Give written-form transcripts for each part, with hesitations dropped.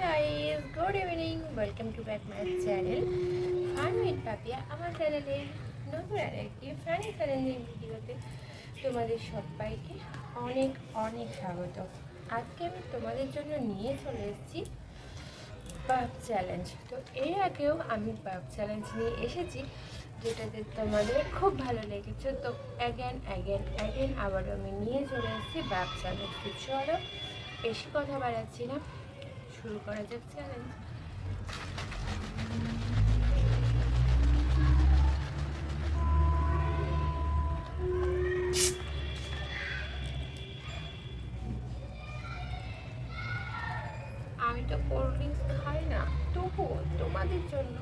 Guys, good evening, welcome to back my channel fun with Papiya. আমার চ্যানেলের নতুন আরেকটি ফানি চ্যালেঞ্জিং ভিডিওতে তোমাদের সবাইকে অনেক অনেক স্বাগত। আজকে আমি তোমাদের জন্য নিয়ে চলে এসেছি পাপ চ্যালেঞ্জ। তো এর আগেও আমি পাপ চ্যালেঞ্জ নিয়ে এসেছি, যেটাতে তোমাদের খুব ভালো লেগেছে। তো অ্যাগেন আবারও আমি নিয়ে চলে এসেছি পাপ চ্যালেঞ্জ। তো চলো বেশি কথা বাড়াচ্ছি না, শুরু করা যাক চ্যালেঞ্জ। আমি তো কোল্ড ড্রিঙ্কস খাই না, তবুও তোমাদের জন্য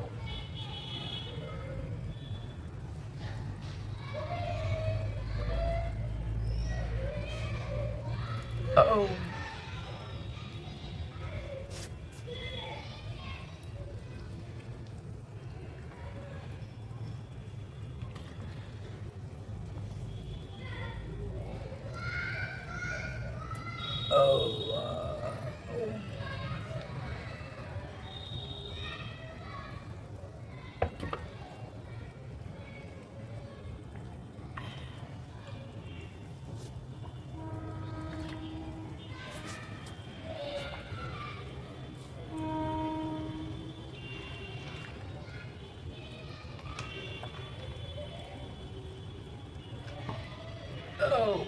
Oh. Oh. Oh.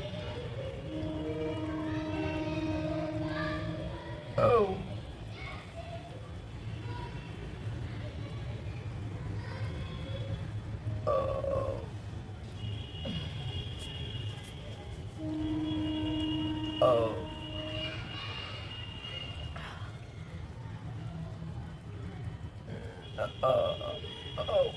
Oh. Oh. Oh. Oh.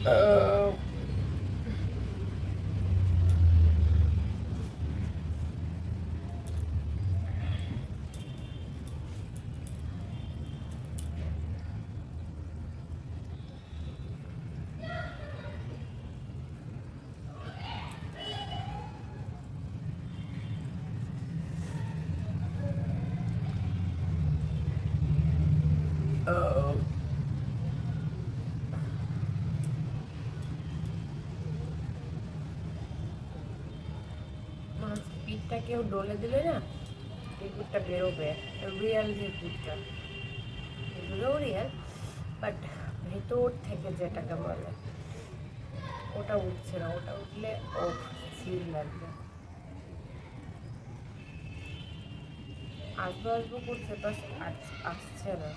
Oh. পিঠটা কেউ ডলে দিলে না, এই দুধটা বেরোবে। রিয়াল যে দুধটা, এগুলোও রিয়াল, বাট ভেতর থেকে যেটাকে বলে ওটা উঠছে না। ওটা উঠলে ও সিল লাগবে। আসবো করছে, বাস আসছে না।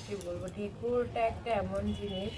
কি বলবো, ঢেকুরটা একটা এমন জিনিস,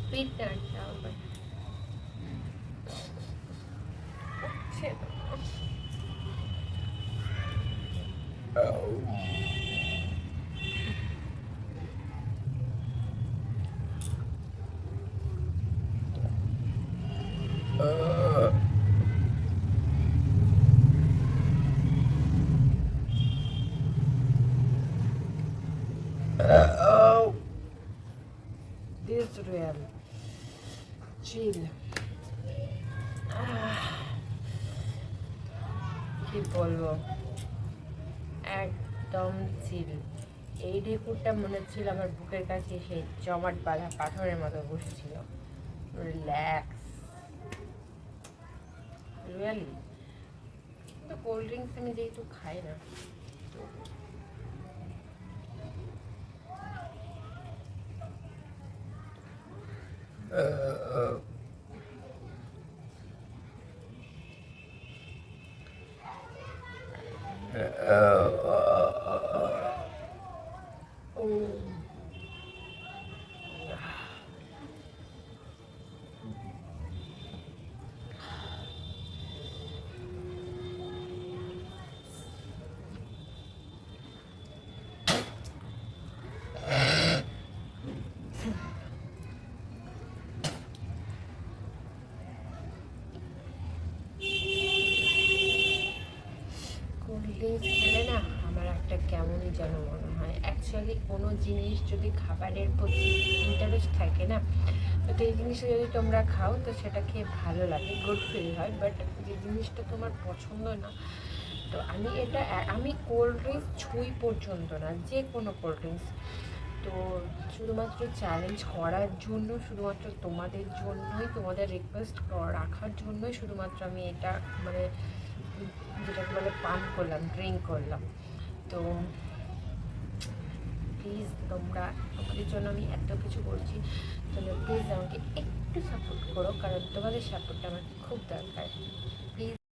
সুইট নাটটা আবার Israel chill কি বলবো একদম চিল। এই ঢেকুরটা মনে হচ্ছিল আমার বুকের কাছে এসে জমাট বাঁধা পাথরের মতো বসেছিল। Relax really. কিন্তু কোল্ড ড্রিঙ্কস আমি যেহেতু খাই না খেলে না আমার একটা কেমনই যেন মনে হয়। অ্যাকচুয়ালি কোনো জিনিস যদি খাবারের প্রতি ইন্টারেস্ট থাকে না, তো এই জিনিসটা যদি তোমরা খাও তো সেটা খেয়ে ভালো লাগে, গুড ফিল হয়। বাট যে জিনিসটা তোমার পছন্দ না, তো আমি কোল্ড ড্রিঙ্কস ছুঁই পর্যন্ত না, যে কোনো কোল্ড ড্রিঙ্কস। তো শুধুমাত্র চ্যালেঞ্জ করার জন্য, শুধুমাত্র তোমাদের জন্যই, তোমাদের রিকোয়েস্ট রাখার জন্যই শুধুমাত্র আমি এটা মানে যেটাকে বলে পান করলাম, ড্রিঙ্ক করলাম। তো প্লিজ তোমাদের জন্য আমি এত কিছু করছি, তোমরা প্লিজ আমাকে একটু সাপোর্ট করো, কারণ তোমাদের সাপোর্টটা আমার খুব দরকার।